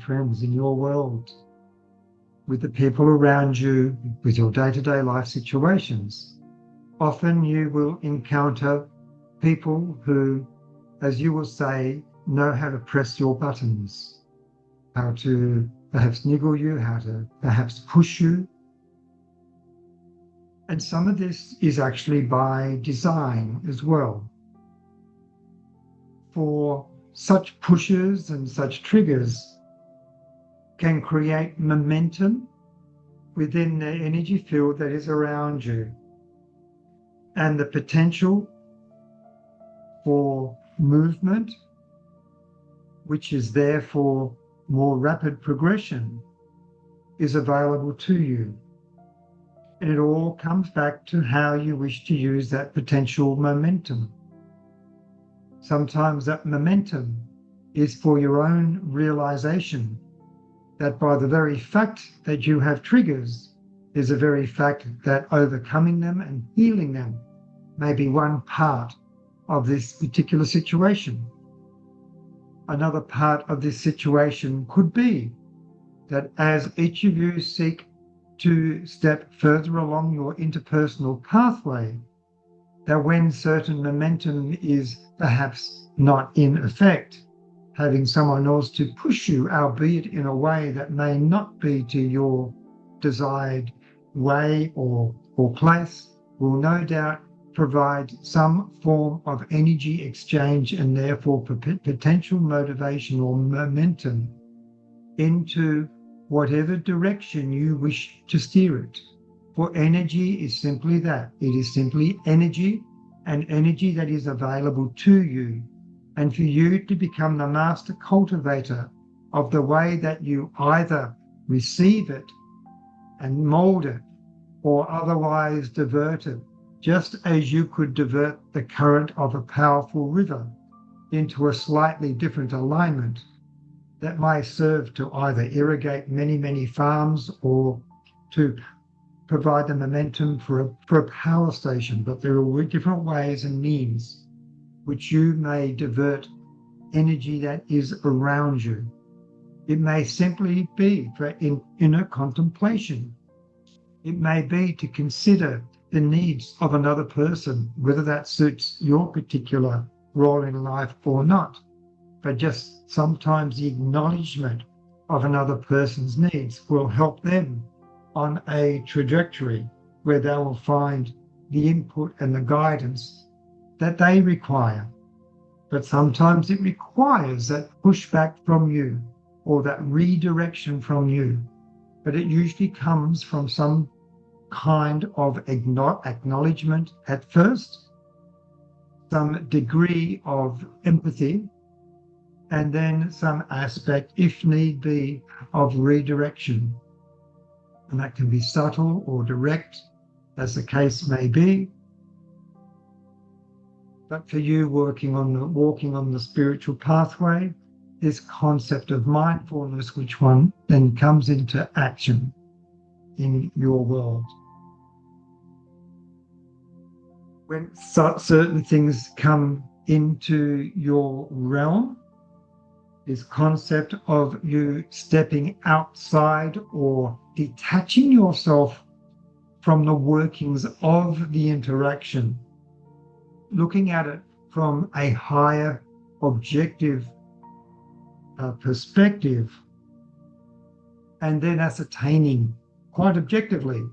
friends, in your world, with the people around you, with your day-to-day life situations. Often you will encounter people who, as you will say, know how to press your buttons, how to perhaps niggle you, how to perhaps push you. And some of this is actually by design as well. For such pushes and such triggers can create momentum within the energy field that is around you, and the potential for movement, which is there for more rapid progression, is available to you. And it all comes back to how you wish to use that potential momentum. Sometimes that momentum is for your own realization that by the very fact that you have triggers is the very fact that overcoming them and healing them may be one part of this particular situation. Another part of this situation could be that as each of you seek to step further along your interpersonal pathway, that when certain momentum is perhaps not in effect, having someone else to push you, albeit in a way that may not be to your desired way or place, will no doubt provide some form of energy exchange and therefore potential motivation or momentum into whatever direction you wish to steer it. For energy is simply that. It is simply energy, and energy that is available to you. And for you to become the master cultivator of the way that you either receive it and mold it or otherwise divert it, just as you could divert the current of a powerful river into a slightly different alignment that may serve to either irrigate many, many farms or to provide the momentum for a power station. But there are different ways and means which you may divert energy that is around you. It may simply be for inner contemplation. It may be to consider the needs of another person, whether that suits your particular role in life or not. But just sometimes the acknowledgement of another person's needs will help them on a trajectory where they will find the input and the guidance that they require. But sometimes it requires that pushback from you or that redirection from you. But it usually comes from some kind of acknowledgement at first, some degree of empathy, and then some aspect, if need be, of redirection. And that can be subtle or direct, as the case may be. But for you walking on the spiritual pathway, this concept of mindfulness, which one then comes into action in your world. When certain things come into your realm, this concept of you stepping outside or detaching yourself from the workings of the interaction, looking at it from a higher objective perspective, and then ascertaining quite objectively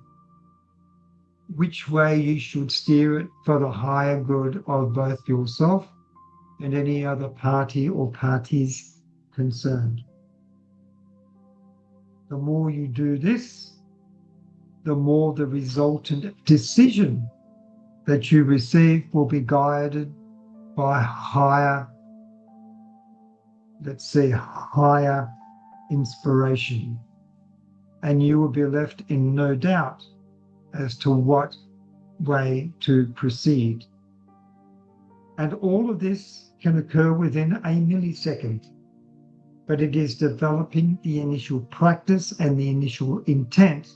which way you should steer it for the higher good of both yourself and any other party or parties concerned. The more you do this, the more the resultant decision that you receive will be guided by higher, let's say, higher inspiration. And you will be left in no doubt as to what way to proceed. And all of this can occur within a millisecond, but it is developing the initial practice and the initial intent,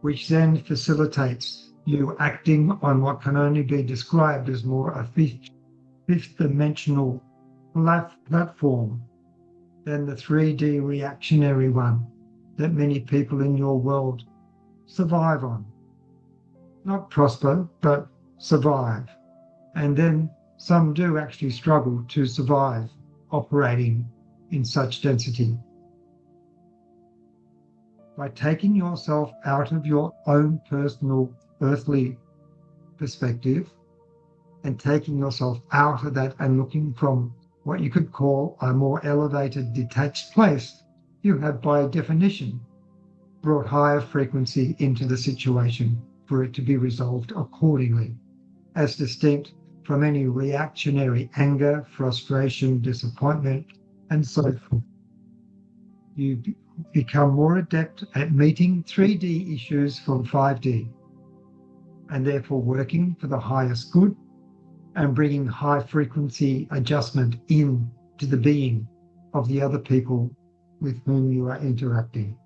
which then facilitates you acting on what can only be described as more a fifth dimensional platform, than the 3D reactionary one that many people in your world survive on. Not prosper, but survive. And then some do actually struggle to survive operating in such density. By taking yourself out of your own personal earthly perspective and taking yourself out of that and looking from what you could call a more elevated, detached place, you have by definition brought higher frequency into the situation for it to be resolved accordingly, as distinct from any reactionary anger, frustration, disappointment, and so forth. You become more adept at meeting 3D issues from 5D, and therefore working for the highest good and bringing high frequency adjustment in to the being of the other people with whom you are interacting.